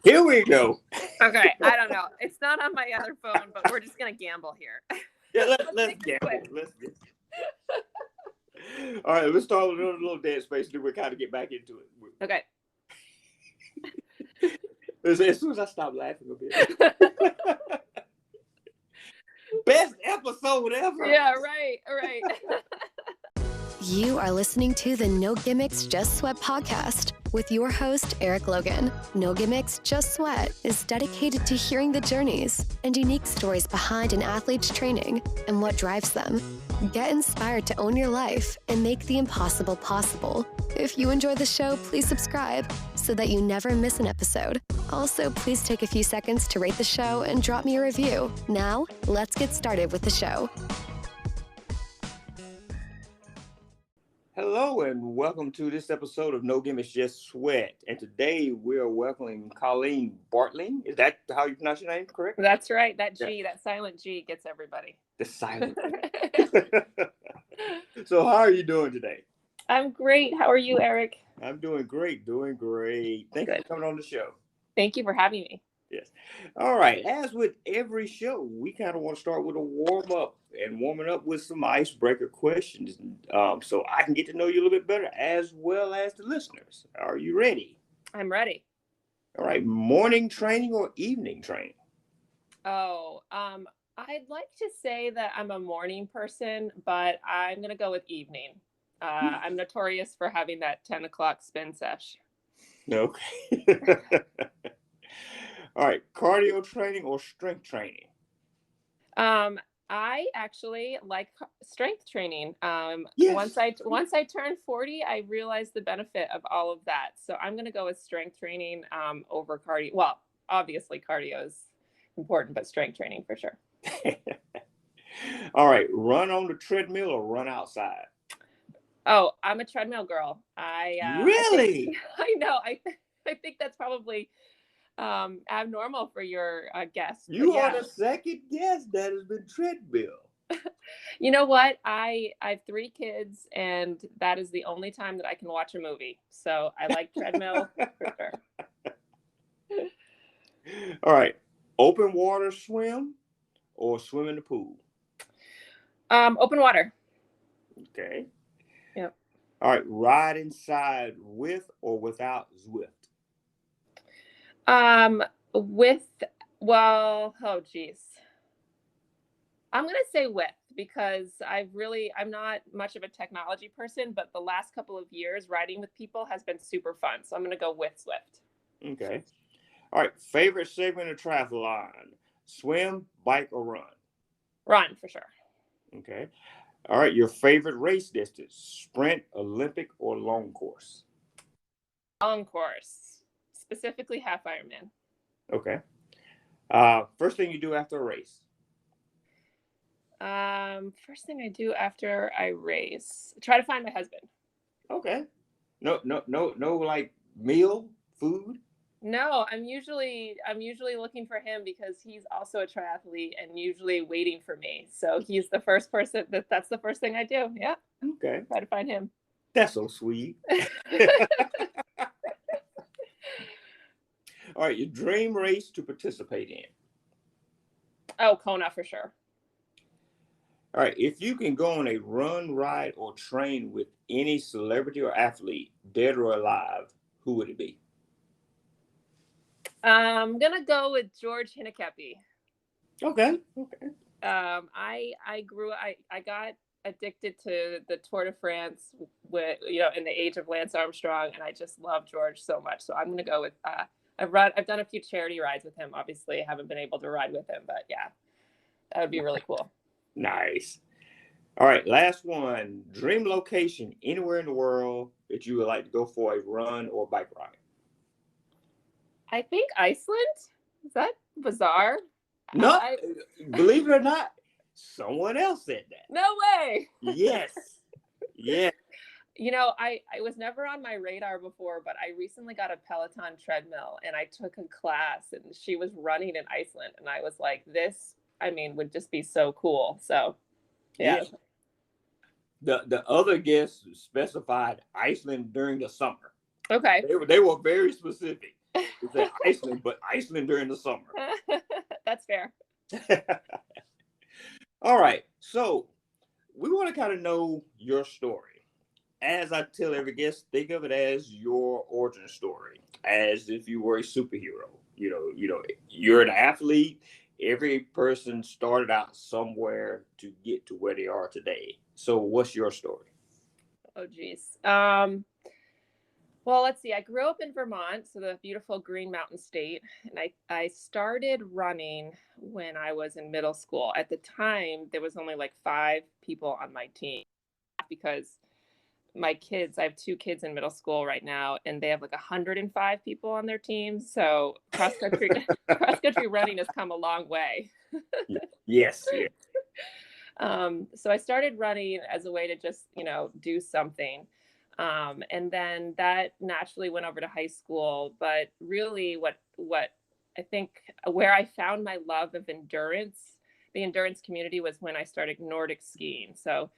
Here we go. Okay, I don't know. It's not on my other phone, but we're just gonna gamble here. Yeah, let's gamble. All right, let's start with a little dead space, and then we'll kind of get back into it. Okay. As soon as I stop laughing a bit. Best episode ever. Yeah, right. You are listening to the No Gimmicks, Just Sweat podcast with your host, Eric Logan. No Gimmicks, Just Sweat is dedicated to hearing the journeys and unique stories behind an athlete's training and what drives them. Get inspired to own your life and make the impossible possible. If you enjoy the show, please subscribe so that you never miss an episode. Also, please take a few seconds to rate the show and drop me a review. Now, let's get started with the show. Hello and welcome to this episode of No Gimmicks, Just Sweat. And today we're welcoming Colleen Bartling. Is that how you pronounce your name, correct? That's right. That G, that silent G gets everybody. The silent G. So how are you doing today? I'm great. How are you, Eric? I'm doing great. Thank you for coming on the show. Thank you for having me. Yes. All right. As with every show, we kind of want to start with a warm-up and warming up with some icebreaker questions so I can get to know you a little bit better as well as the listeners. Are you ready? I'm ready. All right. Morning training or evening training? I'd like to say that I'm a morning person, but I'm going to go with evening. I'm notorious for having that 10 o'clock spin sesh. Okay. All right. Cardio training or strength training? I actually like strength training. Yes. Once I turned 40, I realized the benefit of all of that. So I'm going to go with strength training over cardio. Well, obviously cardio is important, but strength training for sure. All right. Run on the treadmill or run outside? Oh, I'm a treadmill girl. Really? I know. I think that's probably abnormal for your guest. You are the second guest that has been treadmill. You know what? I have 3 kids, and that is the only time that I can watch a movie. So I like treadmill for sure. All right. Open water swim or swim in the pool? Open water. Okay. Yep. All right. Ride inside with or without Zwift? I'm going to say with, because I'm not much of a technology person, but the last couple of years riding with people has been super fun. So I'm going to go with Zwift. Okay. All right. Favorite segment of triathlon? Swim, bike, or run? Run for sure. Okay. All right. Your favorite race distance? Sprint, Olympic, or long course? Long course. Specifically half Ironman. Okay. First thing you do after a race? First thing I do after I race, try to find my husband. Okay. No, like meal, food? No, I'm usually looking for him because he's also a triathlete and usually waiting for me. So he's the first person that's the first thing I do. Yeah. Okay. Try to find him. That's so sweet. All right, your dream race to participate in? Oh, Kona for sure. All right, if you can go on a run, ride, or train with any celebrity or athlete, dead or alive, who would it be? I'm gonna go with George Hinnikepi. Okay. I got addicted to the Tour de France in the age of Lance Armstrong, and I just love George so much. So I'm gonna go with I've done a few charity rides with him. Obviously, I haven't been able to ride with him, but yeah, that would be really cool. Nice. All right, last one. Dream location anywhere in the world that you would like to go for a run or bike ride? I think Iceland. Is that bizarre? No, believe it or not, someone else said that. No way. Yes. Yeah. I was never on my radar before, but I recently got a Peloton treadmill and I took a class and she was running in Iceland. And I was like, this, would just be so cool. So, yeah. The other guests specified Iceland during the summer. Okay. They were very specific. It's at Iceland, but Iceland during the summer. That's fair. All right. So we want to kind of know your story. As I tell every guest, think of it as your origin story, as if you were a superhero. You're an athlete. Every person started out somewhere to get to where they are today. So what's your story? Oh, geez. Well, let's see. I grew up in Vermont, so the beautiful Green Mountain State, and I started running when I was in middle school. At the time, there was only like 5 people on my team because my kids, I have 2 kids in middle school right now, and they have like 105 people on their team. So cross country running has come a long way. Yes. Yeah. So I started running as a way to just, do something. And then that naturally went over to high school. But really what I think where I found my love of endurance, the endurance community, was when I started Nordic skiing. So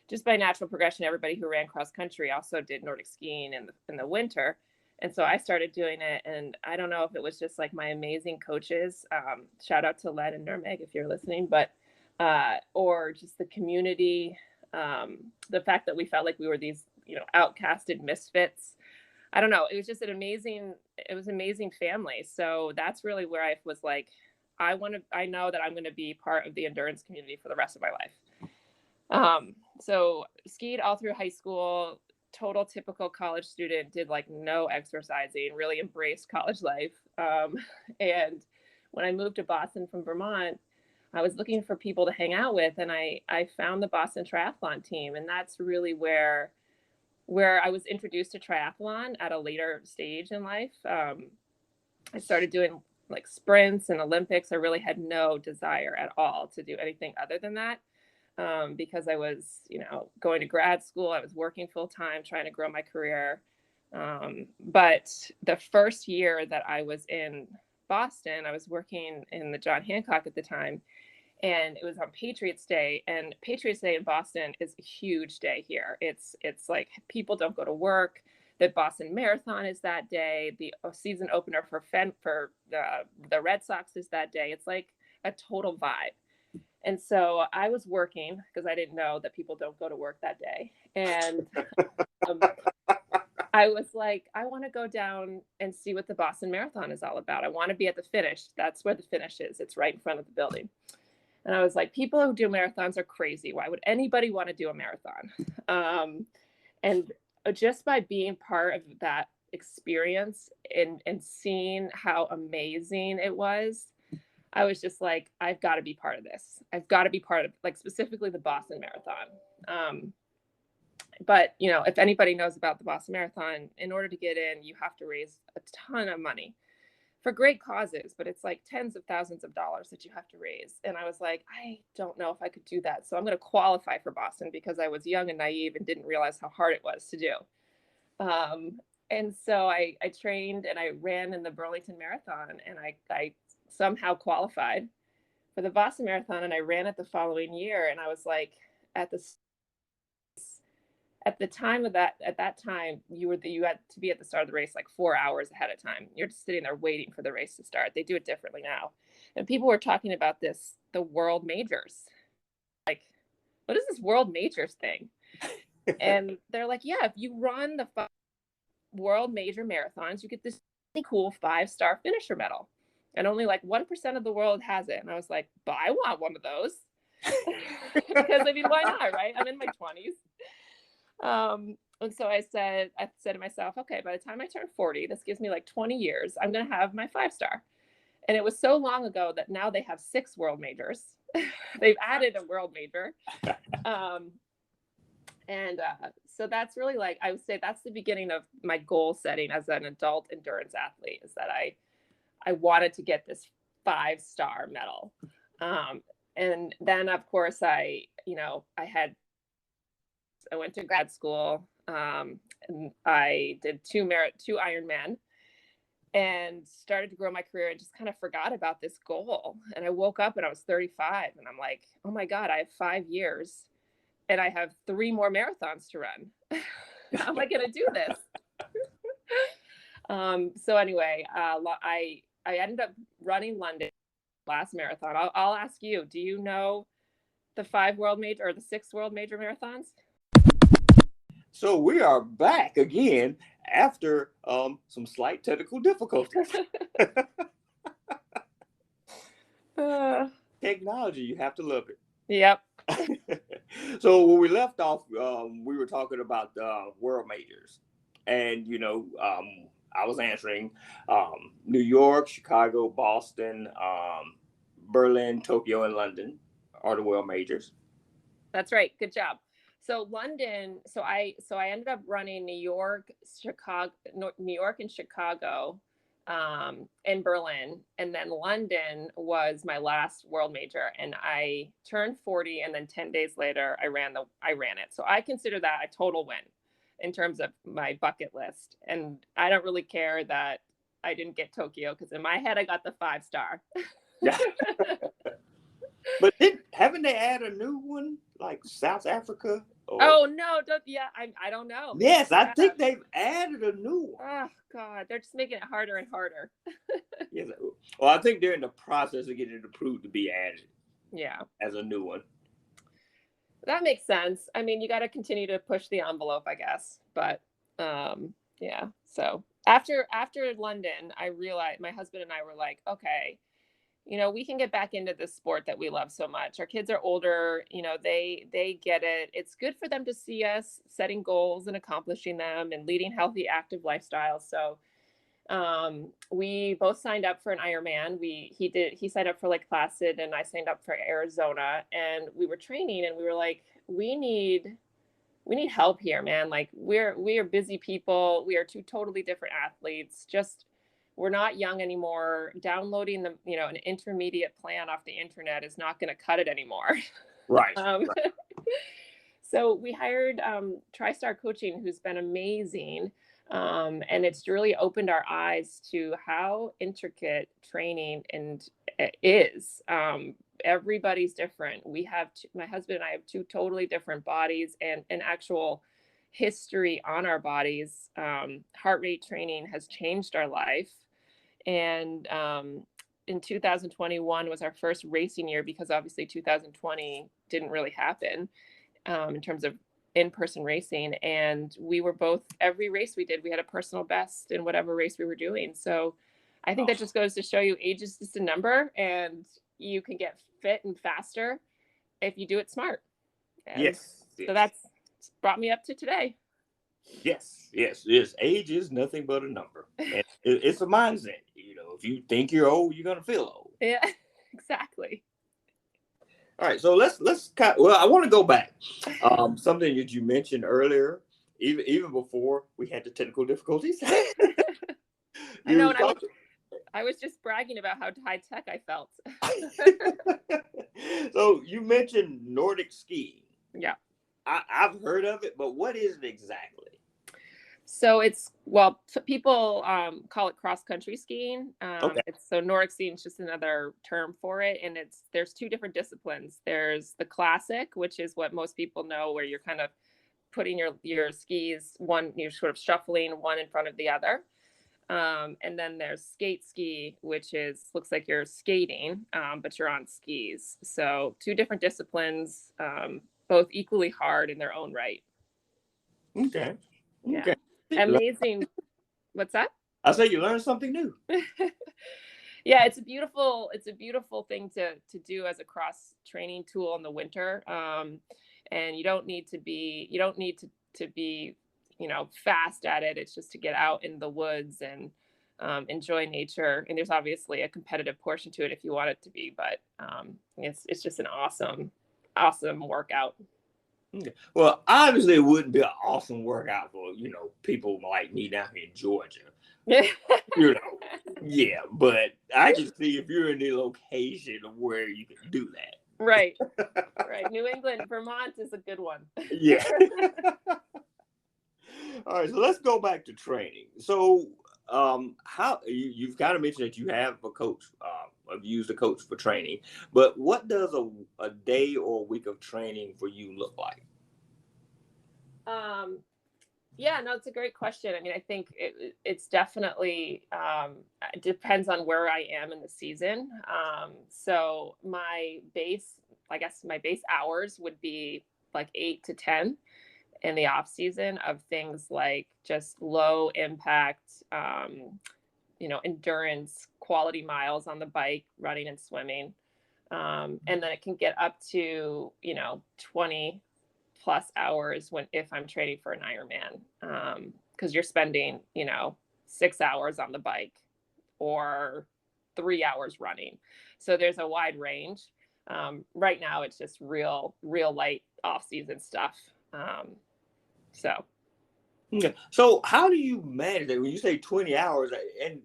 just by natural progression, everybody who ran cross country also did Nordic skiing in the winter. And so I started doing it. And I don't know if it was just like my amazing coaches, shout out to Len and Nurmeg if you're listening, but or just the community, the fact that we felt like we were these, outcasted misfits. I don't know. It was just an amazing family. So that's really where I was like, I know that I'm going to be part of the endurance community for the rest of my life. So skied all through high school, total typical college student, did like no exercising, really embraced college life. And when I moved to Boston from Vermont, I was looking for people to hang out with, and I found the Boston Triathlon team. And that's really where I was introduced to triathlon at a later stage in life. I started doing like sprints and Olympics. I really had no desire at all to do anything other than that. Because I was, going to grad school, I was working full time, trying to grow my career. But the first year that I was in Boston, I was working in the John Hancock at the time, and it was on Patriots Day. And Patriots Day in Boston is a huge day here. It's like people don't go to work. The Boston Marathon is that day. The season opener for the Red Sox is that day. It's like a total vibe. And so I was working because I didn't know that people don't go to work that day. And I was like, I want to go down and see what the Boston Marathon is all about. I want to be at the finish. That's where the finish is. It's right in front of the building. And I was like, people who do marathons are crazy. Why would anybody want to do a marathon? And just by being part of that experience and seeing how amazing it was, I was just like, I've got to be part of this. I've got to be part of, like, specifically the Boston Marathon. But, if anybody knows about the Boston Marathon, in order to get in, you have to raise a ton of money for great causes, but it's like tens of thousands of dollars that you have to raise. And I was like, I don't know if I could do that. So I'm going to qualify for Boston because I was young and naive and didn't realize how hard it was to do. And so I trained and I ran in the Burlington Marathon, and I somehow qualified for the Boston Marathon, and I ran it the following year. And I was like, at that time, you had to be at the start of the race like 4 hours ahead of time. You're just sitting there waiting for the race to start. They do it differently now. And people were talking about the world majors. Like, what is this world majors thing? And they're like, yeah, if you run the 5 world major marathons, you get this really cool 5-star finisher medal. And only like 1% of the world has it. And I was like, but I want one of those. Because why not, right? I'm in my 20s. And so I said to myself, okay, by the time I turn 40, this gives me like 20 years, I'm going to have my 5-star. And it was so long ago that now they have 6 world majors. They've added a world major. So that's really, like, I would say that's the beginning of my goal setting as an adult endurance athlete, is that I wanted to get this 5-star medal. And then of course I went to grad school. And I did 2 IRONMAN and started to grow my career, and just kind of forgot about this goal. And I woke up and I was 35, and I'm like, oh my God, I have 5 years and I have 3 more marathons to run. How am I going to do this? So anyway, I ended up running London last marathon. I'll ask you, do you know the 5 world major or the 6 world major marathons? So we are back again after some slight technical difficulties. Technology, you have to love it. Yep. So when we left off, we were talking about world majors, and I was answering New York, Chicago, Boston, Berlin, Tokyo, and London are the world majors. That's right. Good job. So London. So I ended up running New York, and Chicago, and Berlin, and then London was my last world major, and I turned 40, and then 10 days later I ran it. So I consider that a total win in terms of my bucket list, and I don't really care that I didn't get Tokyo, because in my head I got the 5-star. Yeah. But haven't they added a new one, like South Africa? Oh no! I don't know. Yes, I think they've added a new one. Oh God, they're just making it harder and harder. Yes. Well, I think they're in the process of getting it approved to be added. Yeah. As a new one. That makes sense. I mean, you got to continue to push the envelope, I guess. But yeah. So after London, I realized, my husband and I were like, okay, we can get back into this sport that we love so much. Our kids are older, they get it. It's good for them to see us setting goals and accomplishing them and leading healthy, active lifestyles. So we both signed up for an IRONMAN. He signed up for Lake Placid, and I signed up for Arizona, and we were training, and we were like, we need help here, man. Like we are busy people. We are two totally different athletes. We're not young anymore. Downloading an intermediate plan off the internet is not going to cut it anymore. Right. So we hired TriStar Coaching, who's been amazing. And it's really opened our eyes to how intricate training is. Everybody's different. My husband and I have 2 totally different bodies and an actual history on our bodies. Heart rate training has changed our life. And in 2021 was our first racing year, because obviously 2020 didn't really happen in terms of in-person racing. And we were both, every race we did, we had a personal best in whatever race we were doing. So I think that just goes to show you age is just a number, and you can get fit and faster if you do it smart. And yes. So that's brought me up to today. Yes. Age is nothing but a number. And it's a mindset. If you think you're old, you're gonna feel old. Yeah, exactly. All right, so let's I want to go back. Something that you mentioned earlier, even before we had the technical difficulties. I know, and I was just bragging about how high tech I felt. So you mentioned Nordic skiing. Yeah. I've heard of it, but what is it exactly? So people call it cross-country skiing. Okay. So Nordic skiing is just another term for it. And there's 2 different disciplines. There's the classic, which is what most people know, where you're kind of putting your skis, you're sort of shuffling one in front of the other. And then there's skate ski, which looks like you're skating, but you're on skis. So 2 different disciplines, both equally hard in their own right. Okay. Yeah. Okay. Amazing. What's that? I say you learned something new. Yeah, it's a beautiful thing to do as a cross training tool in the winter. And you don't need to be fast at it. It's just to get out in the woods and enjoy nature. And there's obviously a competitive portion to it if you want it to be, but it's just an awesome workout. Okay. Well, obviously it wouldn't be an awesome workout for, people like me down here in Georgia. Yeah, but I can see if you're in the location of where you can do that. Right. New England, Vermont is a good one. Yeah. All right, so let's go back to training. So how you've kind of mentioned that you have a coach, have used a coach for training, but what does a day or a week of training for you look like? Yeah, no, it's a great question. I mean, I think it's definitely it depends on where I am in the season. So I guess my base hours would be like 8 to 10 in the off season of things like just low impact, endurance, quality miles on the bike, running and swimming. And then it can get up to, 20 plus hours if I'm training for an Ironman, because you're spending 6 hours on the bike or 3 hours running, so there's a wide range. Right now it's just real light off season stuff. So Yeah. So how do you manage that when you say 20 hours and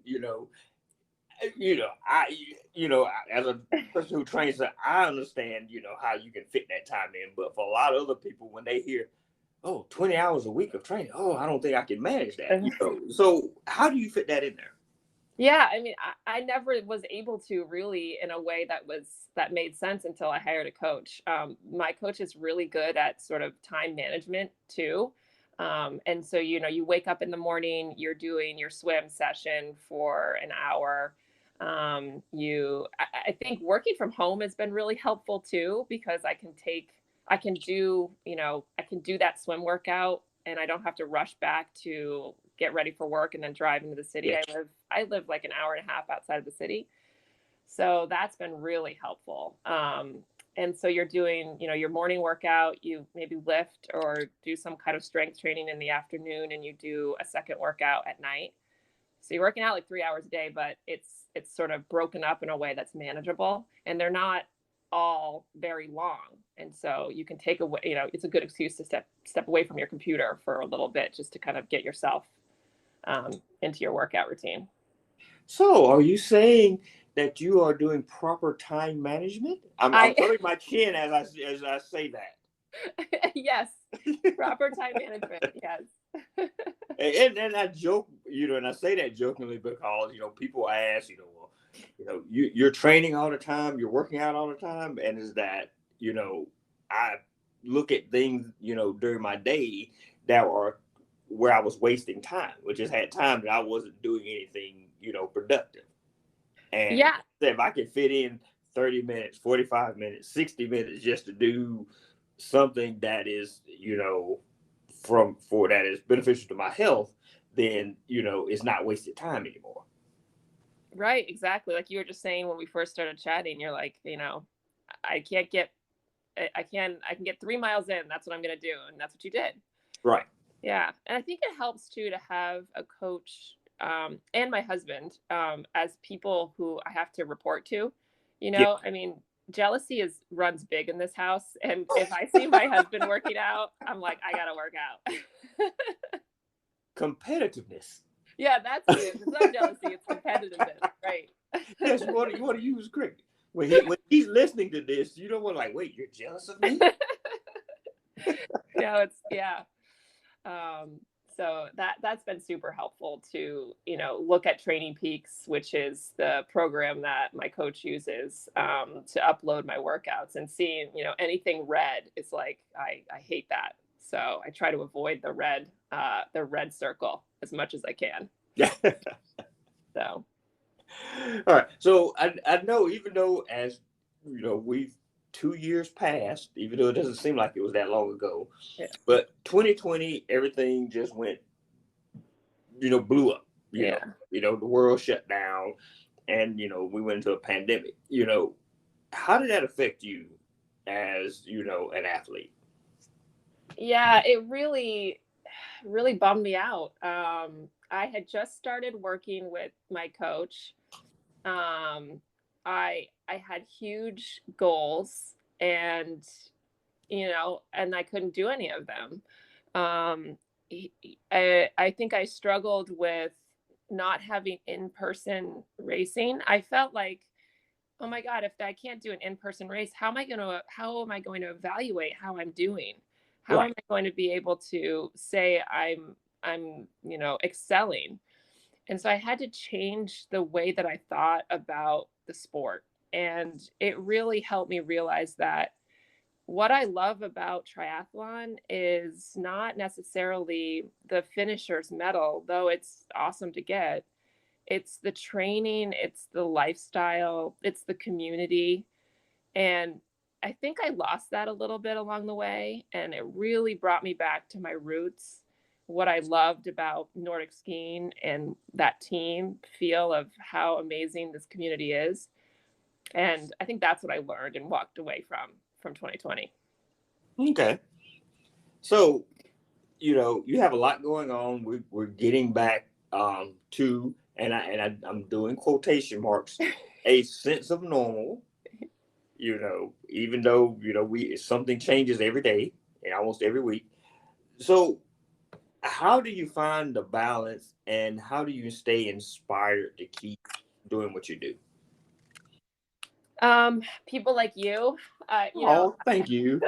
as a person who trains, I understand, how you can fit that time in. But for a lot of other people, when they hear, 20 hours a week of training, I don't think I can manage that. So how do you fit that in there? Yeah, I mean, I never was able to really in a way that made sense until I hired a coach. My coach is really good at sort of time management too. And so, you wake up in the morning, you're doing your swim session for an hour. I think working from home has been really helpful too, because I can do that swim workout and I don't have to rush back to get ready for work and then drive into the city. Yes. I live like an hour and a half outside of the city. So that's been really helpful. And so you're doing, your morning workout, you maybe lift or do some kind of strength training in the afternoon, and you do a second workout at night. So you're working out like 3 hours a day, but it's sort of broken up in a way that's manageable, and they're not all very long. And so you can take away, it's a good excuse to step away from your computer for a little bit, just to kind of get yourself into your workout routine. So are you saying that you are doing proper time management? I'm throwing my chin as I say that. Yes, proper time management. Yes. And I joke, and I say that jokingly because, people ask, you're training all the time, you're working out all the time. And is that, I look at things, during my day that are where I was wasting time, which just had time that I wasn't doing anything, productive. And yeah, if I could fit in 30 minutes, 45 minutes, 60 minutes just to do something that is, that is beneficial to my health, then, it's not wasted time anymore. right. Exactly. Like you were just saying when we first started chatting, you're like, I can get 3 miles in. That's what I'm going to do. And that's what you did. Right. Yeah. And I think it helps too to have a coach and my husband as people who I have to report to. Yeah. I mean, jealousy runs big in this house. And if I see my husband working out, I'm like, I got to work out. Competitiveness. Yeah, that's it. It's not jealousy, it's competitiveness. Right. Yes, you want to use cricket. When he's listening to this, you don't want to wait, you're jealous of me? Yeah. So that's been super helpful to, look at Training Peaks, which is the program that my coach uses to upload my workouts, and seeing, anything red is like, I hate that. So I try to avoid the red circle as much as I can. Yeah. So. All right. So I know, even though, as we've 2 years passed, even though it doesn't seem like it was that long ago, Yeah. but 2020, everything just went, blew up. The world shut down, and we went into a pandemic. How did that affect you as an athlete? Yeah, it really, really bummed me out. I had just started working with my coach. I had huge goals, and and I couldn't do any of them. I think I struggled with not having in-person racing. I felt like, oh my God, if I can't do an in-person race, how am I going to evaluate how I'm doing? How am I going to be able to say I'm excelling? And so I had to change the way that I thought about the sport. And it really helped me realize that what I love about triathlon is not necessarily the finisher's medal, though it's awesome to get. It's the training, it's the lifestyle, it's the community. And I think I lost that a little bit along the way. And it really brought me back to my roots, what I loved about Nordic skiing and that team feel of how amazing this community is. And I think that's what I learned and walked away from 2020. Okay. So, you have a lot going on. We're getting back to, I'm doing quotation marks, a sense of normal. Even though something changes every day and almost every week. So, how do you find the balance, and how do you stay inspired to keep doing what you do? People like you, Thank you.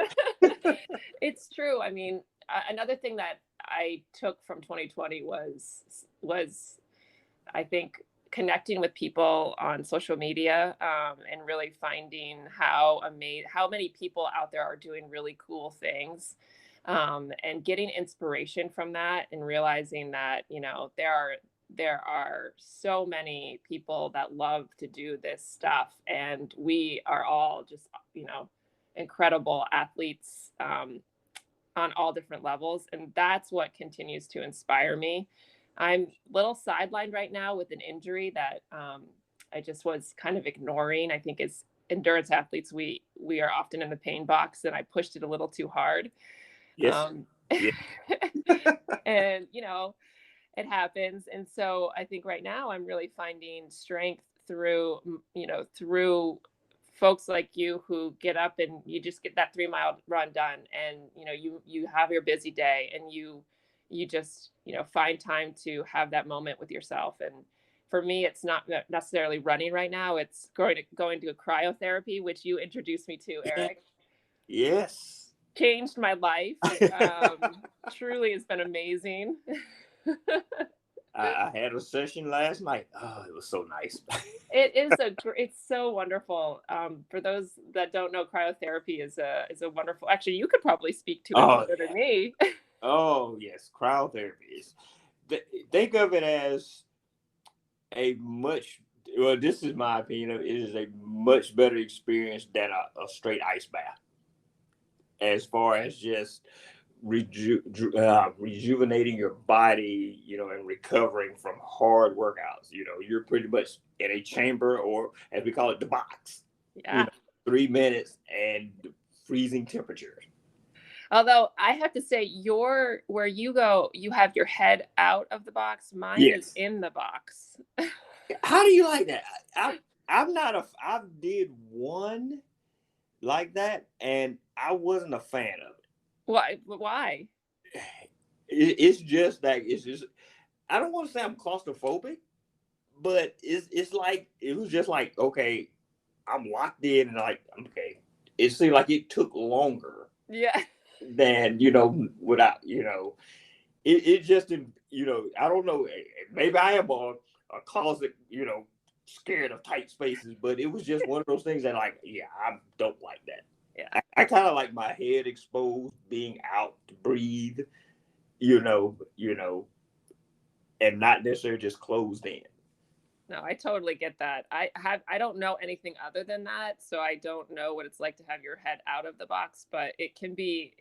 it's true. I mean, another thing that I took from 2020 was I think connecting with people on social media, and really finding how many people out there are doing really cool things, and getting inspiration from that, and realizing that there are so many people that love to do this stuff, and we are all just incredible athletes, on all different levels, and that's what continues to inspire me. I'm a little sidelined right now with an injury that I just was kind of ignoring. I think as endurance athletes, we are often in the pain box, and I pushed it a little too hard. Yes. Yeah. And it happens. And so I think right now I'm really finding strength through folks like you who get up and you just get that 3-mile run done, and you have your busy day, and you just find time to have that moment with yourself. And for me, it's not necessarily running right now, it's going to cryotherapy, which you introduced me to, Eric. Yes. Changed my life. Truly has been amazing. I had a session last night. Oh, it was so nice. It's so wonderful. For those that don't know, cryotherapy is a wonderful. Actually, you could probably speak to it better than me. Oh yes, cryotherapy is. Think of it as this is my opinion. It is a much better experience than a straight ice bath, as far as just rejuvenating your body, and recovering from hard workouts. You're pretty much in a chamber, or as we call it, the box. Yeah. 3 minutes and freezing temperatures. Although I have to say, where you go, you have your head out of the box. Mine is in the box. How do you like that? I did one like that, and I wasn't a fan of it. Why? It's just that I don't want to say I'm claustrophobic, but it's like, it was just like, okay, I'm locked in, and like, okay, it seemed like it took longer. Yeah. Than without it just I don't know, maybe I am a closet scared of tight spaces, but it was just one of those things that, like, I don't like that. Yeah. I kind of like my head exposed, being out to breathe, and not necessarily just closed in. No, I totally get that. I don't know anything other than that, so I don't know what it's like to have your head out of the box, but it can be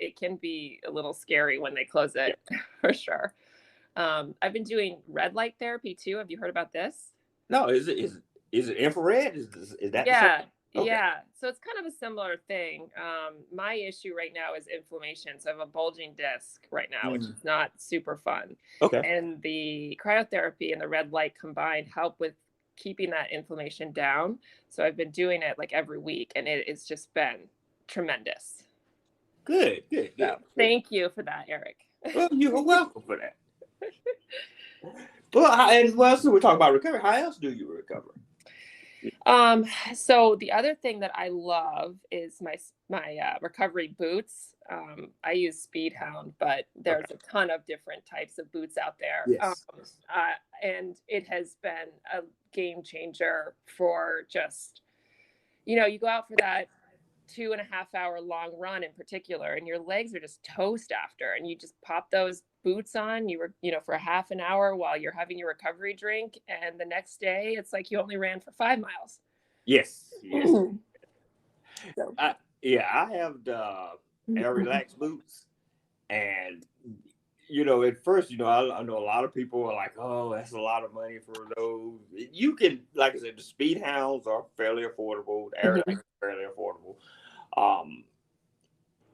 a little scary when they close it, for sure. I've been doing red light therapy too. Have you heard about this? No, is it infrared? Is that? Yeah. Okay. Yeah. So it's kind of a similar thing. My issue right now is inflammation. So I have a bulging disc right now, which is not super fun. Okay. And the cryotherapy and the red light combined help with keeping that inflammation down. So I've been doing it like every week, and it has just been tremendous. Good. So, thank you for that, Eric. Well, you're welcome for that. So we're talking about recovery. How else do you recover? So the other thing that I love is my recovery boots. I use Speedhound, but there's a ton of different types of boots out there. Yes. And it has been a game changer for just, you go out for that 2.5 hour long run in particular, and your legs are just toast after, and you just pop those boots on, for a half an hour while you're having your recovery drink, and the next day it's like you only ran for 5 miles. Yes. So. I have the Air Relax boots, and at first, I know a lot of people are like, oh, that's a lot of money for those. You can, like I said, the Speed Hounds are fairly affordable. The Air Relax is fairly affordable.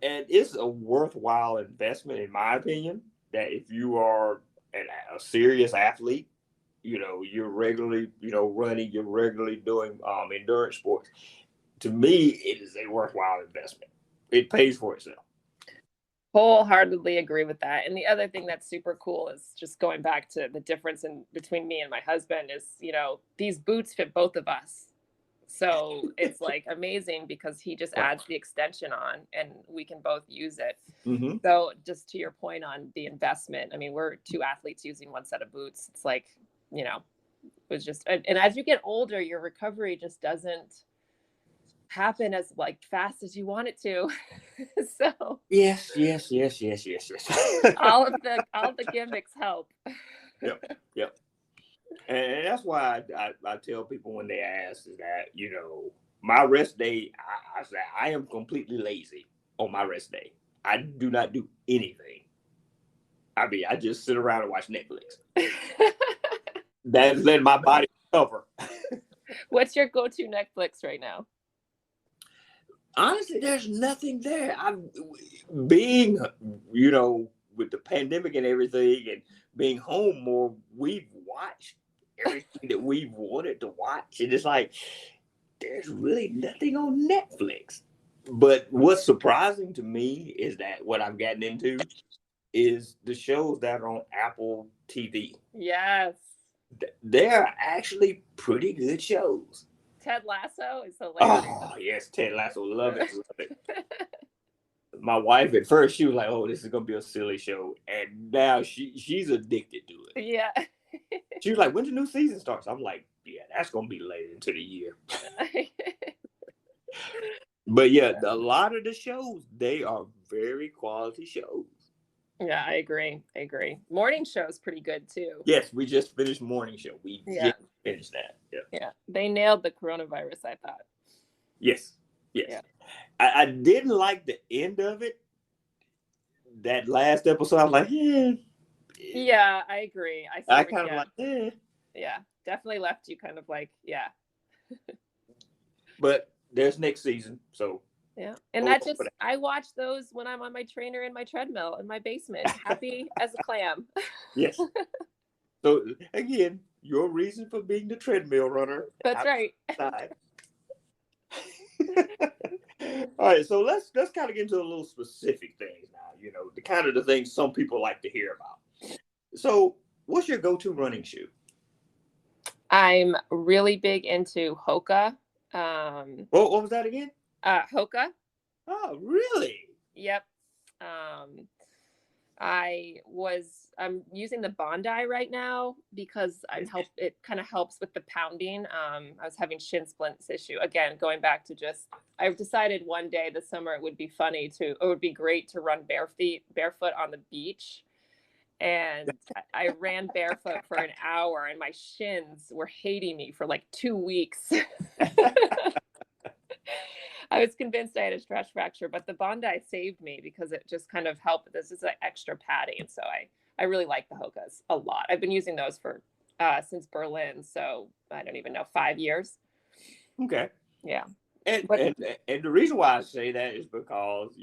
And it's a worthwhile investment, in my opinion, that if you are a serious athlete, you're regularly, running, you're regularly doing endurance sports. To me, it is a worthwhile investment. It pays for itself. Wholeheartedly agree with that. And the other thing that's super cool is just going back to the difference between me and my husband is, these boots fit both of us. So it's like amazing because he just adds the extension on and we can both use it. Mm-hmm. So just to your point on the investment, I mean, we're two athletes using one set of boots. It's like, it was just, and as you get older, your recovery just doesn't happen as fast as you want it to. So yes. all the gimmicks help. Yep. And that's why I tell people when they ask is that, my rest day, I say I am completely lazy on my rest day. I do not do anything. I mean, I just sit around and watch Netflix. That's letting my body recover. What's your go-to Netflix right now? Honestly, there's nothing there. I'm being, with the pandemic and everything and being home more, we've watched everything that we've wanted to watch. And it's like, there's really nothing on Netflix. But what's surprising to me is that what I've gotten into is the shows that are on Apple TV. Yes. They're actually pretty good shows. Ted Lasso is hilarious. Oh, yes, Ted Lasso. Love it. My wife, at first, she was like, oh, this is going to be a silly show. And now she's addicted to it. Yeah. She was like, when the new season starts? I'm like, yeah, that's going to be later into the year. But yeah, a lot of the shows, they are very quality shows. Yeah, I agree. Morning show is pretty good too. Yes, we just finished morning show. We just finished that. Yeah, they nailed the coronavirus, I thought. Yes. Yeah. I didn't like the end of it. That last episode, I was like, Yeah, I agree. I kind of like, Yeah, definitely left you kind of like, yeah. But there's next season, so. Yeah, and I watch those when I'm on my trainer in my treadmill in my basement, happy as a clam. Yes. So again, your reason for being the treadmill runner. That's right. All right, so let's kind of get into a little specific things now. The kind of the things some people like to hear about. So, what's your go-to running shoe? I'm really big into Hoka. What was that again? Hoka. Oh, really? Yep. I'm using the Bondi right now because it kind of helps with the pounding. I was having shin splints issue again, going back to I've decided one day this summer it would be great to run barefoot on the beach. And I ran barefoot for an hour and my shins were hating me for like 2 weeks. I was convinced I had a stress fracture, but the Bondi saved me because it just kind of helped. This is like extra padding. So I really like the Hokas a lot. I've been using those for since Berlin. So I don't even know, 5 years. Okay. Yeah. And the reason why I say that is because,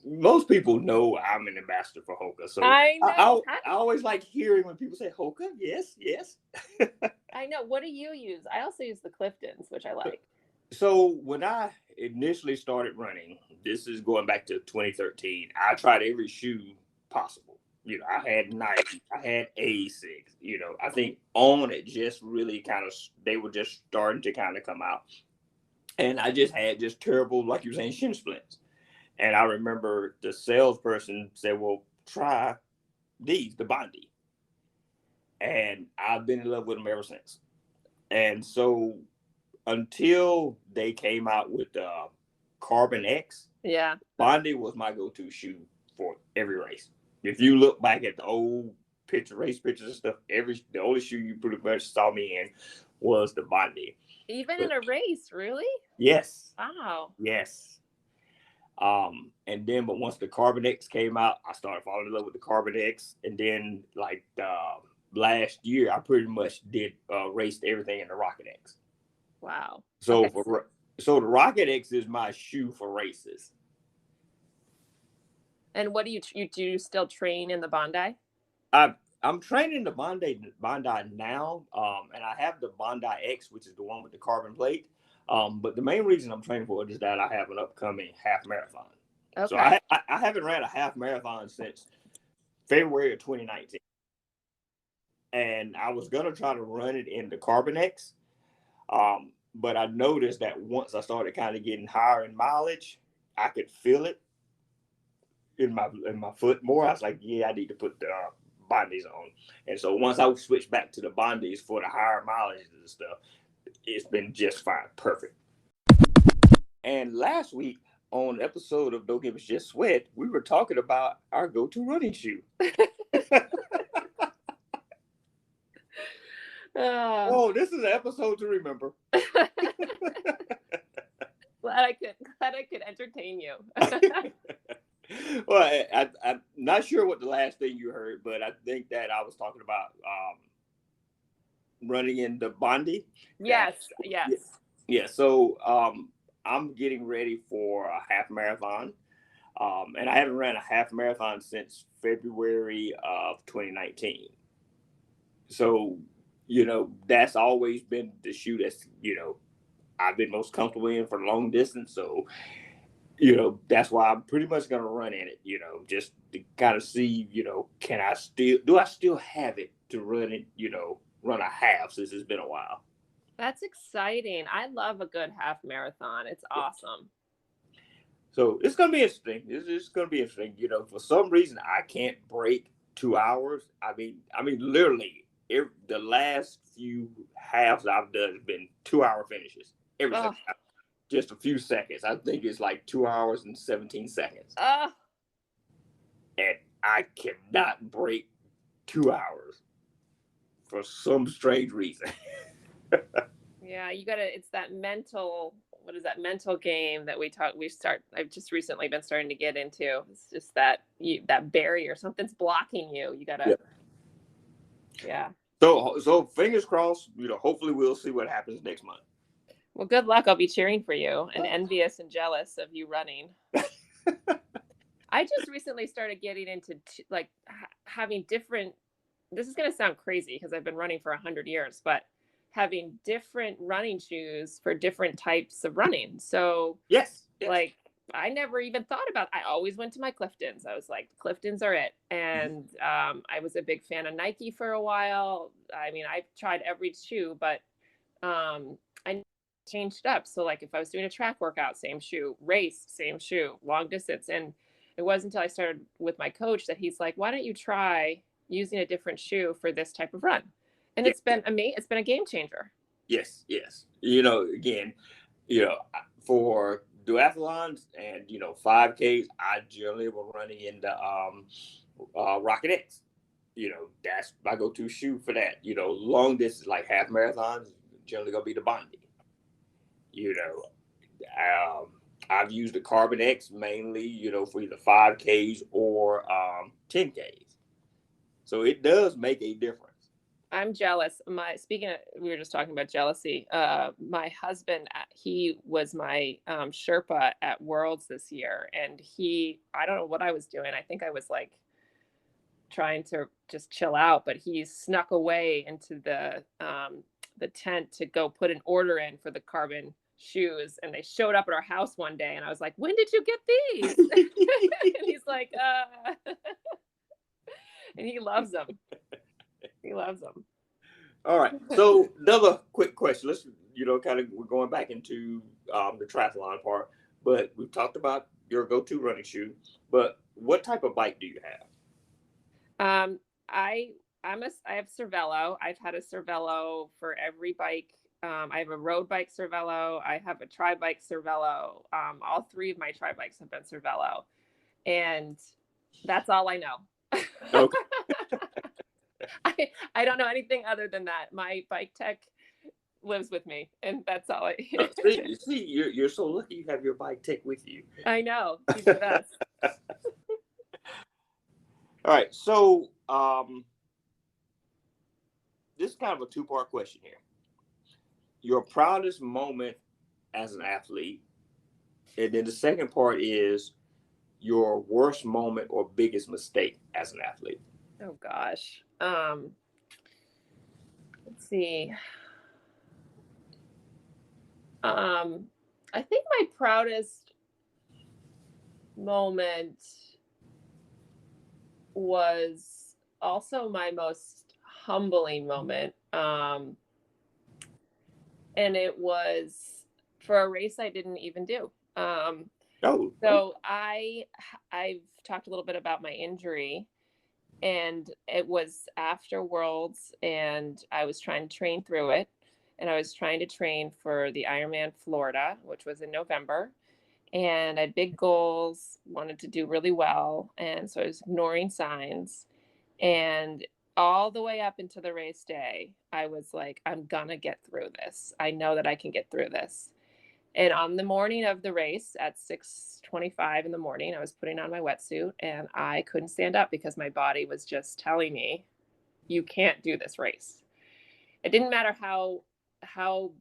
most people know I'm an ambassador for Hoka. So I know. I always like hearing when people say Hoka. Yes. I know. What do you use? I also use the Cliftons, which I like. So when I initially started running, this is going back to 2013, I tried every shoe possible. I had Nike, I had Asics, I think On it just really they were just starting to kind of come out. And I just had terrible, like you were saying, shin splints. And I remember the salesperson said, well, try the Bondi. And I've been in love with them ever since. And so until they came out with Carbon X. Yeah. Bondi was my go-to shoe for every race. If you look back at the old race pictures and stuff, the only shoe you pretty much saw me in was the Bondi. Even in a race, really? Yes. Wow. Yes. And then, but once the Carbon X came out, I started falling in love with the Carbon X. And then, like last year, I pretty much raced everything in the Rocket X. Wow. So Okay. so the Rocket X is my shoe for races. And what do you still train in the Bondi? I'm training the Bondi now, and I have the Bondi X, which is the one with the carbon plate. But the main reason I'm training for it is that I have an upcoming half marathon. Okay. So I haven't ran a half marathon since February of 2019. And I was going to try to run it in the Carbon X. But I noticed that once I started kind of getting higher in mileage, I could feel it in my foot more. I was like, yeah, I need to put the Bondis on. And so once I switched back to the Bondis for the higher mileage and stuff, it's been just fine. Perfect. And last week on an episode of Don't Give Us Just Sweat, we were talking about our go-to running shoe. Oh, this is an episode to remember. Glad I could entertain you. Well, I'm not sure what the last thing you heard, but I think that I was talking about running in the Bondi. Yes. Yeah. So I'm getting ready for a half marathon. And I haven't ran a half marathon since February of 2019. So, that's always been the shoe that's, I've been most comfortable in for long distance. So, that's why I'm pretty much going to run in it, just to kind of see, do I still have it to run it, run a half, since it's been a while. That's exciting. I love a good half marathon. It's awesome. So it's going to be interesting. It's going to be interesting. For some reason, I can't break 2 hours. I mean, literally, the last few halves I've done have been 2-hour finishes. Every single time. Just a few seconds. I think it's like 2 hours and 17 seconds. And I cannot break 2 hours for some strange reason. Yeah, it's that mental, what is that mental game that I've just recently been starting to get into. It's just that barrier, something's blocking you. You gotta, yeah. So fingers crossed, hopefully we'll see what happens next month. Well, good luck. I'll be cheering for you and envious and jealous of you running. I just recently started getting into having different, this is going to sound crazy because I've been running for 100 years, but having different running shoes for different types of running. So yes. Like I never even thought about, I always went to my Cliftons. I was like, Cliftons are it. And I was a big fan of Nike for a while. I mean, I've tried every shoe, but I changed up. So like if I was doing a track workout, same shoe, race, same shoe, long distance. And it wasn't until I started with my coach that he's like, why don't you try using a different shoe for this type of run? And it's been amazing. It's been a game changer. Yes. Again, for duathlons and 5Ks, I generally will running in the Rocket X. That's my go-to shoe for that. Long distance like half marathons, generally gonna be the Bondi. I've used the Carbon X mainly, for either 5Ks or 10Ks. So it does make a difference. I'm jealous. We were just talking about jealousy. My husband, he was my Sherpa at Worlds this year, and I don't know what I was doing. I think I was like trying to just chill out, but he snuck away into the tent to go put an order in for the carbon shoes, and they showed up at our house one day, and I was like, when did you get these? And he's like, and he loves them. He loves them. All right. So another quick question. Let's, we're going back into the triathlon part, but we've talked about your go-to running shoe, but what type of bike do you have? I have Cervelo. I've had a Cervelo for every bike I have a road bike Cervelo. I have a tri bike Cervelo. All three of my tri bikes have been Cervelo, and that's all I know. Okay. I don't know anything other than that. My bike tech lives with me, and that's all I. See, you're so lucky you have your bike tech with you. I know, he's the best. All right, so this is kind of a two-part question here. Your proudest moment as an athlete, and then the second part is your worst moment or biggest mistake as an athlete. Oh gosh. Let's see. I think my proudest moment was also my most humbling moment. And it was for a race I didn't even do. So I've talked a little bit about my injury, and it was after Worlds, and I was trying to train through it, and I was trying to train for the Ironman Florida, which was in November, and I had big goals, wanted to do really well, and so I was ignoring signs, and all the way up into the race day, I was like, I'm gonna get through this. I know that I can get through this. And on the morning of the race at 6:25 in the morning, I was putting on my wetsuit and I couldn't stand up because my body was just telling me, you can't do this race. It didn't matter how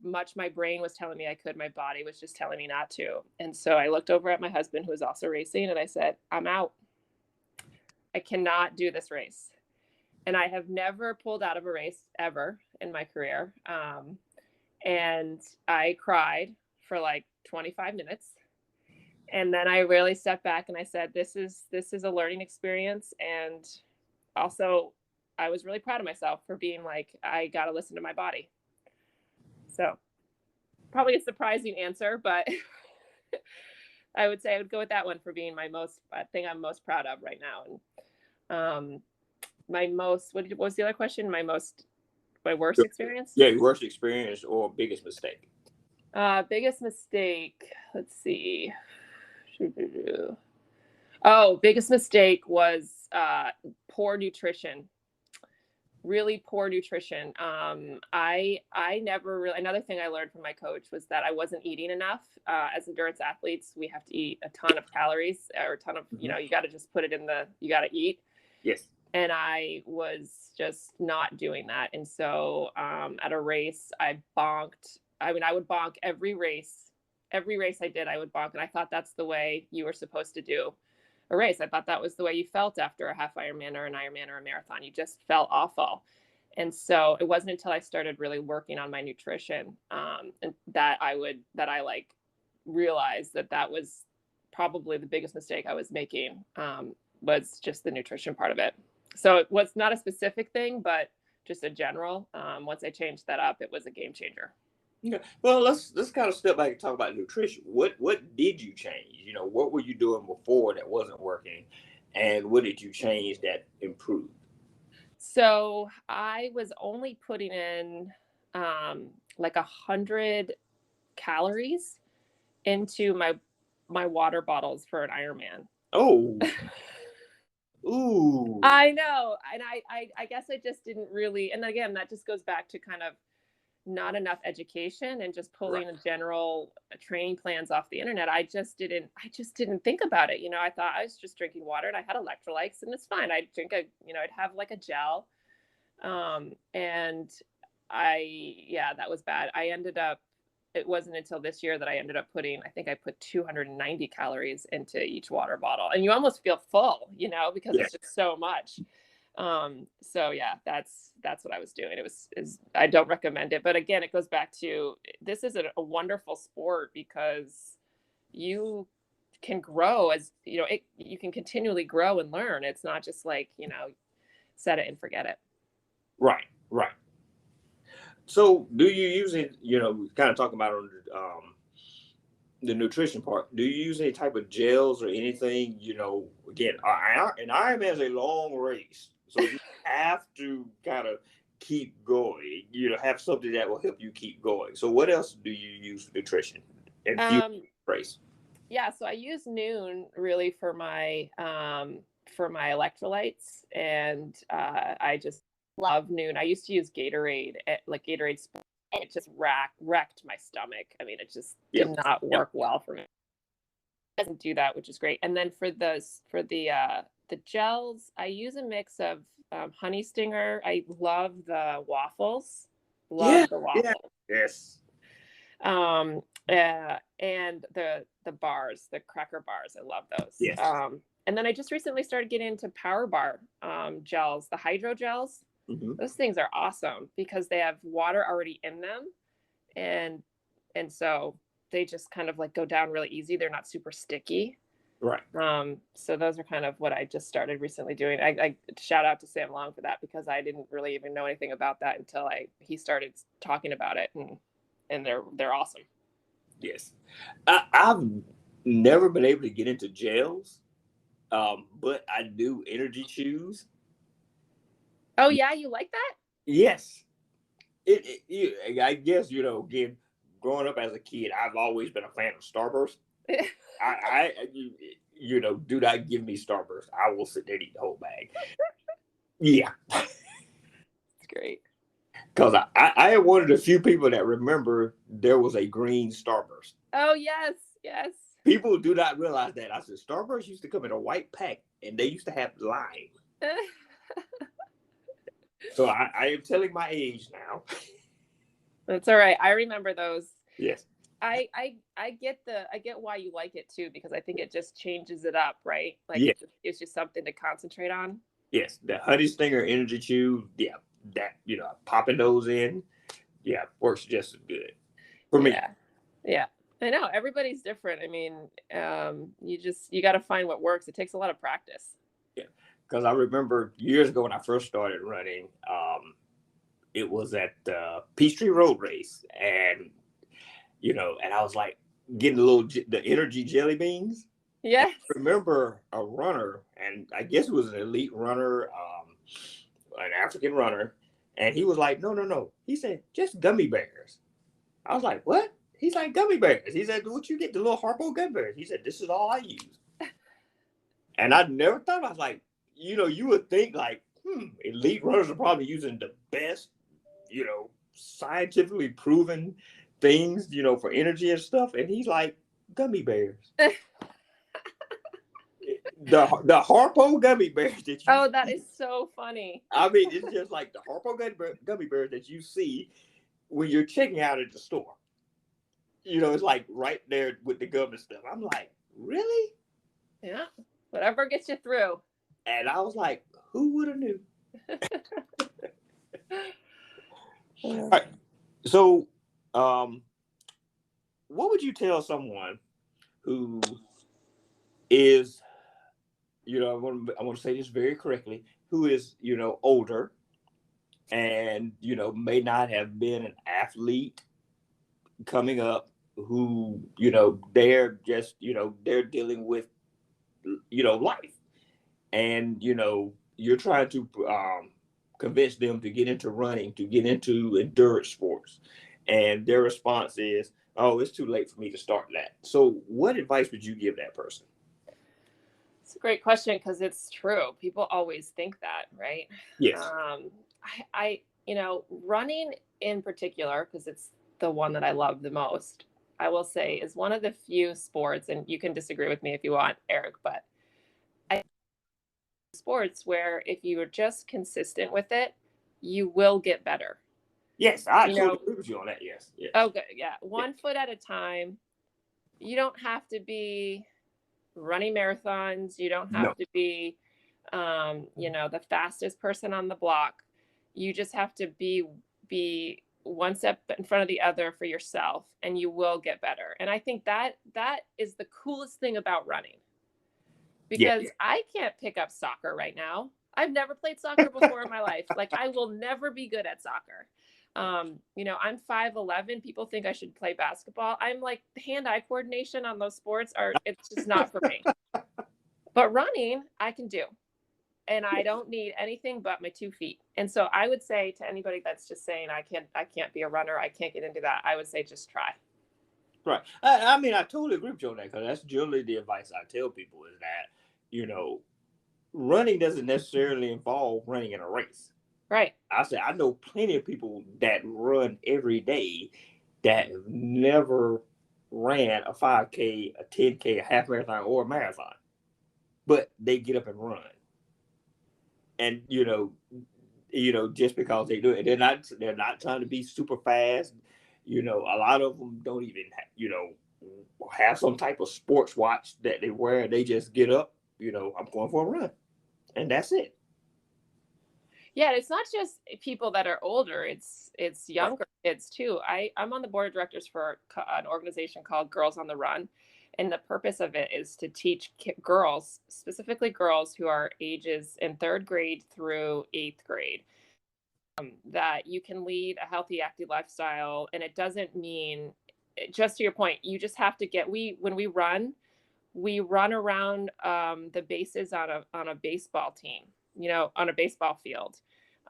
much my brain was telling me I could, my body was just telling me not to. And so I looked over at my husband, who was also racing, and I said, I'm out. I cannot do this race. And I have never pulled out of a race ever in my career. And I cried for like 25 minutes. And then I really stepped back and I said, this is a learning experience. And also I was really proud of myself for being like, I got to listen to my body. So probably a surprising answer, but I would say I would go with that one for being my thing I'm most proud of right now. And my most, what was the other question? My worst experience? Yeah, worst experience or biggest mistake. Biggest mistake. Let's see. Oh, biggest mistake was poor nutrition. Really poor nutrition. I never really. Another thing I learned from my coach was that I wasn't eating enough. As endurance athletes, we have to eat a ton of calories or a ton of. You got to just put it in you got to eat. Yes. And I was just not doing that. And so at a race, I bonked. I mean, I would bonk every race. Every race I did, I would bonk. And I thought that's the way you were supposed to do a race. I thought that was the way you felt after a half Ironman or an Ironman or a marathon. You just felt awful. And so it wasn't until I started really working on my nutrition and that I realized that was probably the biggest mistake I was making was just the nutrition part of it. So it was not a specific thing, but just a general. Once I changed that up, it was a game changer. Yeah. Well, let's kind of step back and talk about nutrition. What did you change? What were you doing before that wasn't working, and what did you change that improved? So I was only putting in like 100 calories into my water bottles for an Ironman. Oh. Ooh. I know. And I guess I just didn't really, and again, that just goes back to kind of not enough education and just pulling Right. general training plans off the internet. I just didn't think about it. I thought I was just drinking water and I had electrolytes and it's fine. I'd drink I'd have like a gel. And that was bad. It wasn't until this year that I ended up I think I put 290 calories into each water bottle, and you almost feel full, because it's just so much. So yeah, that's what I was doing. I don't recommend it, but again, it goes back to, this is a wonderful sport because you can grow you can continually grow and learn. It's not just like, set it and forget it. Right. So do you use it, kind of talking about on the nutrition part, do you use any type of gels or anything? Again, an Ironman is a long race, so you have to kind of keep going, have something that will help you keep going. So what else do you use for nutrition and fuel race? Yeah, so I use Noon really for my electrolytes, and I just love Noon. I used to use Gatorade, like Gatorade, and it just wrecked my stomach. I mean, it just did not work well for me. It doesn't do that, which is great. And then for the gels, I use a mix of Honey Stinger. I love the waffles. Love the waffles. Yes. And the bars, the cracker bars, I love those. Yes. And then I just recently started getting into Power Bar gels, the hydro gels. Mm-hmm. Those things are awesome because they have water already in them, and so they just kind of like go down really easy. They're not super sticky. Right. So those are kind of what I just started recently doing. I shout out to Sam Long for that, because I didn't really even know anything about that until he started talking about it, and they're awesome. Yes. I've never been able to get into gels, but I do energy chews. Oh yeah, you like that? Yes. I guess, again, growing up as a kid, I've always been a fan of Starburst. Do not give me Starburst. I will sit there and eat the whole bag. Yeah. It's great. Because I am one of the few people that remember there was a green Starburst. Oh, yes, yes. People do not realize that. I said, Starburst used to come in a white pack, and they used to have lime. So I am telling my age now. That's all right. I remember those. Yes. I get why you like it too, because I think it just changes it up, right? Like it's just something to concentrate on. Yes, the Honey Stinger Energy Chew, that popping those in, works just as good for me. Yeah. I know everybody's different. I mean, you got to find what works. It takes a lot of practice. Yeah, because I remember years ago when I first started running, it was at the Peachtree Road Race, and and I was like getting the energy jelly beans. Yeah. I remember a runner, and I guess it was an elite runner, an African runner, and he was like, no. He said, just gummy bears. I was like, what? He's like, gummy bears. He said, what you get, the little Harpo gummy bears? He said, this is all I use. And I never thought, I was like, you would think like, elite runners are probably using the best, scientifically proven things, for energy and stuff. And he's like, gummy bears. The Harpo gummy bears that you that is so funny. I mean, it's just like the Harpo gummy bears that you see when you're checking out at the store. It's like right there with the gum and stuff. I'm like, really? Yeah. Whatever gets you through. And I was like, who would have knew? All right. So, what would you tell someone who is, I want to say this very correctly, who is, older and, may not have been an athlete coming up, who, they're just, they're dealing with, life. And, you're trying to convince them to get into running, to get into endurance sports. And their response is, oh, it's too late for me to start that. So what advice would you give that person? It's a great question, because it's true. People always think that, right? Yes. I running in particular, because it's the one that I love the most, I will say is one of the few sports, and you can disagree with me if you want, Eric, but sports where if you are just consistent with it, you will get better. Yes, I totally agree with you on that. Yes. Okay, yeah. One foot at a time. You don't have to be running marathons. You don't have to be, the fastest person on the block. You just have to be one step in front of the other for yourself, and you will get better. And I think that is the coolest thing about running, because I can't pick up soccer right now. I've never played soccer before in my life. Like, I will never be good at soccer. I'm 5'11". People think I should play basketball. I'm like, hand-eye coordination on those sports it's just not for me. But running, I can do. and I don't need anything but my 2 feet. And so I would say to anybody that's just saying, I can't be a runner, I can't get into that, I would say, just try. Right. I mean, I totally agree with you on that, because that's generally the advice I tell people is that, running doesn't necessarily involve running in a race. Right. I know plenty of people that run every day that have never ran a 5K, a 10K, a half marathon, or a marathon, but they get up and run. And just because they do it, they're not trying to be super fast. A lot of them don't even have some type of sports watch that they wear. They just get up, I'm going for a run, and that's it. Yeah, it's not just people that are older, it's younger kids too. I'm on the board of directors for an organization called Girls on the Run, and the purpose of it is to teach girls, specifically girls who are ages in 3rd grade through 8th grade, that you can lead a healthy, active lifestyle. And it doesn't mean, just to your point, you just have to when we run around the bases on a baseball team, on a baseball field.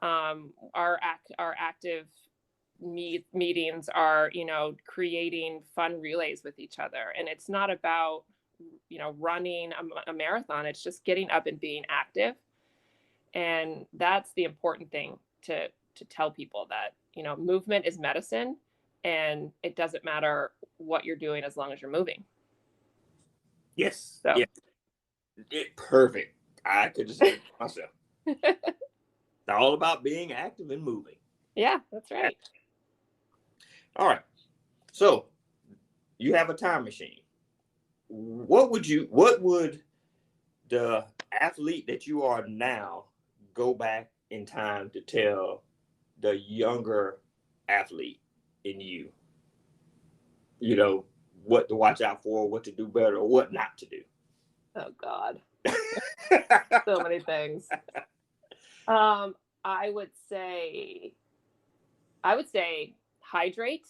Our active meetings are, creating fun relays with each other. And it's not about, running a marathon. It's just getting up and being active. And that's the important thing to tell people, that, movement is medicine, and it doesn't matter what you're doing as long as you're moving. Yes. So. Yeah. Perfect. I could just say it myself. It's all about being active and moving. Yeah, that's right. All right. So you have a time machine. What would the athlete that you are now go back in time to tell the younger athlete in you? What to watch out for, what to do better, or what not to do. Oh God. So many things. I would say hydrate.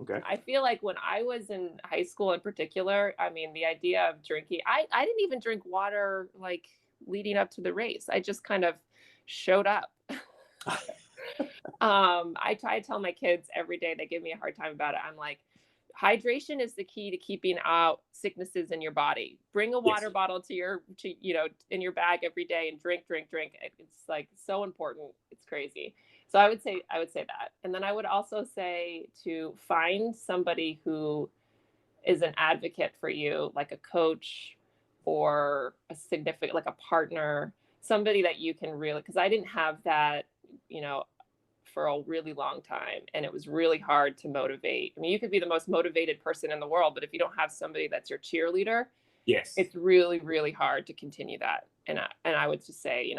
Okay. I feel like when I was in high school in particular, I mean, the idea of drinking, I didn't even drink water like leading up to the race. I just kind of showed up. I try to tell my kids every day, they give me a hard time about it. I'm like, hydration is the key to keeping out sicknesses in your body. Bring a water bottle in your bag every day and drink. It's like so important. It's crazy. So I would say that. And then I would also say to find somebody who is an advocate for you, like a coach or a significant, like a partner, somebody that you can really, because I didn't have that, for a really long time. And it was really hard to motivate. I mean, you could be the most motivated person in the world, but if you don't have somebody that's your cheerleader, it's really, really hard to continue that. And I would just say,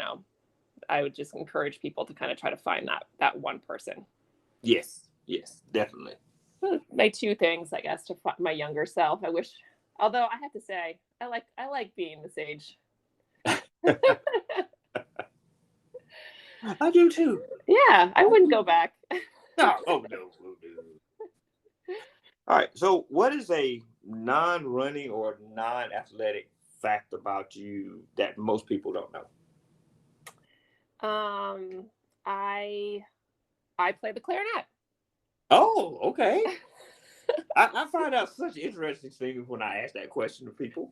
I would just encourage people to kind of try to find that one person. Yes, definitely. My 2 things, I guess, to my younger self. I wish, although I have to say, I like being this age. I do too. Yeah, I wouldn't go back. No. All right. So what is a non-running or non-athletic fact about you that most people don't know? I play the clarinet. Oh, okay. I find out such interesting things when I ask that question to people.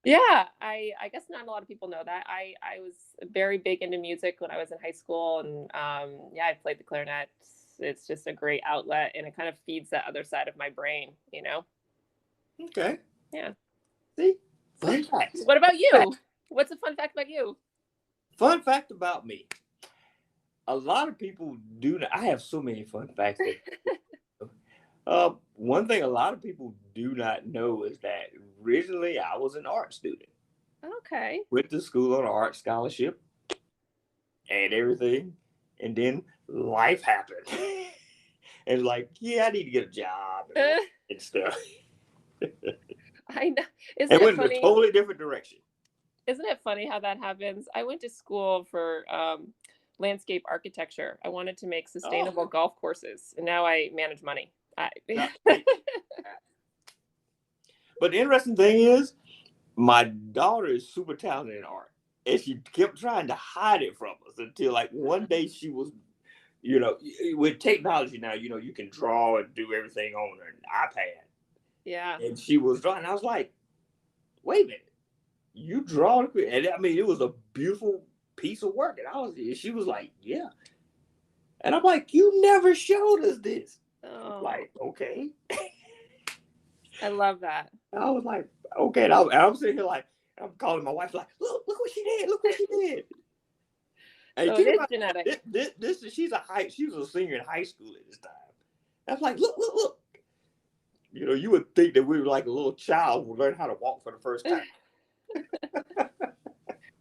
Yeah, I guess not a lot of people know that. I was very big into music when I was in high school, and I played the clarinet. It's just a great outlet, and it kind of feeds that other side of my brain, Okay. Yeah. See? Fun facts. What about you? What's a fun fact about you? Fun fact about me. A lot of people do not. I have so many fun facts. One thing a lot of people do not know is that originally I was an art student. Okay. Went to school on an art scholarship and everything. And then life happened. And I need to get a job and stuff. I know. It went in a totally different direction. Isn't it funny how that happens? I went to school for landscape architecture. I wanted to make sustainable golf courses, and now I manage money. But the interesting thing is, my daughter is super talented in art, And she kept trying to hide it from us until like one day she was, you know, with technology now, you know, you can draw and do everything on an iPad. Yeah. And she was drawing. I was like, wait a minute, you draw? And I mean, it was a beautiful piece of work. And she was like, yeah. And I'm like, you never showed us this. Oh. Like, okay. I love that. I was like, okay. And I'm sitting here like, I'm calling my wife like, look what she did. Look what she did. So it is genetic. She was a senior in high school at this time. I was like, look. You know, you would think that we were like a little child who learned how to walk for the first time.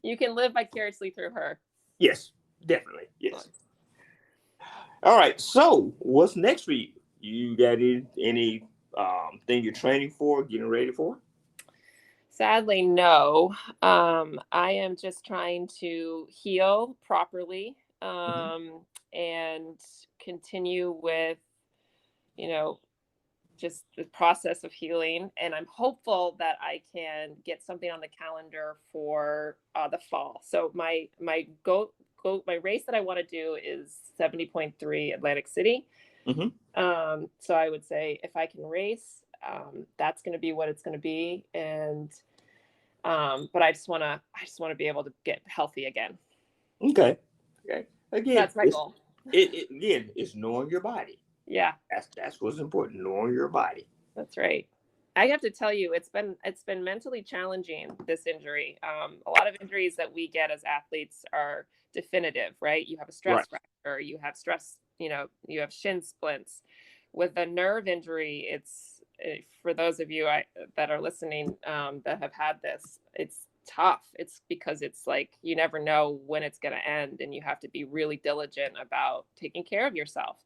You can live vicariously through her. Yes, definitely. Yes. All right. So what's next for you? You got any thing you're training for, getting ready for? Sadly, no. I am just trying to heal properly and continue with, you know, just the process of healing. And I'm hopeful that I can get something on the calendar for the fall. So my race that I want to do is 70.3 Atlantic City. So I would say if I can race, that's going to be what it's going to be. And but I just want to be able to get healthy again. Okay. Again, that's my goal. Again, it's knowing your body. Yeah. That's what's important, knowing your body. That's right. I have to tell you, it's been mentally challenging, this injury. A lot of injuries that we get as athletes are definitive, right? You have a stress fracture, you have stress, you know, you have shin splints. With a nerve injury, it's, for those of you that are listening that have had this, it's tough. It's because it's like, you never know when it's going to end, and you have to be really diligent about taking care of yourself.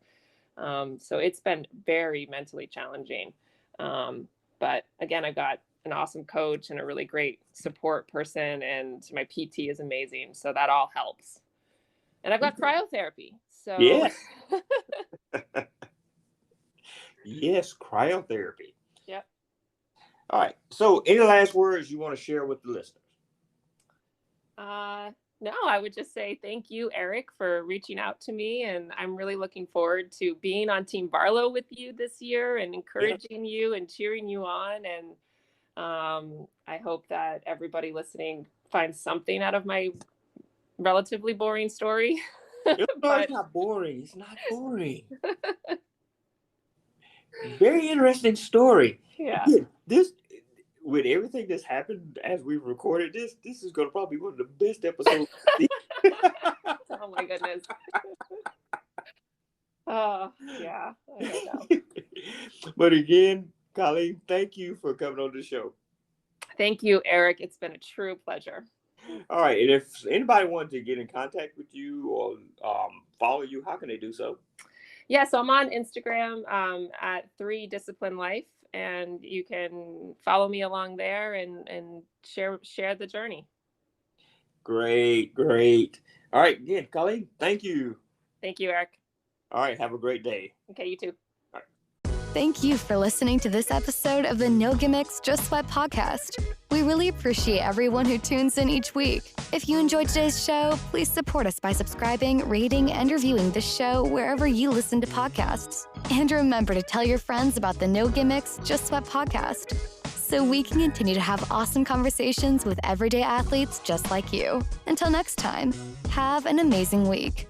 So it's been very mentally challenging. But again, I've got an awesome coach and a really great support person, and my PT is amazing. So that all helps. And I've got cryotherapy. So yes. Yes, cryotherapy. Yep. All right. So any last words you want to share with the listeners? No, I would just say thank you, Eric, for reaching out to me. And I'm really looking forward to being on Team Varlo with you this year and encouraging you and cheering you on. And I hope that everybody listening finds something out of my relatively boring story. It's not boring. It's not boring. Very interesting story. Yeah. This, with everything that's happened as we've recorded this is going to probably be one of the best episodes. Oh my goodness. Oh yeah. I don't know. But again, Colleen, thank you for coming on the show. Thank you, Eric. It's been a true pleasure. All right. And if anybody wanted to get in contact with you or follow you, how can they do so? Yeah, so I'm on Instagram at 3 Discipline Life, and you can follow me along there and share the journey. Great. All right, again, Colleen, thank you. Thank you, Eric. All right, have a great day. Okay, you too. Thank you for listening to this episode of the No Gimmicks, Just Sweat podcast. We really appreciate everyone who tunes in each week. If you enjoyed today's show, please support us by subscribing, rating, and reviewing the show wherever you listen to podcasts. And remember to tell your friends about the No Gimmicks, Just Sweat podcast, so we can continue to have awesome conversations with everyday athletes just like you. Until next time, have an amazing week.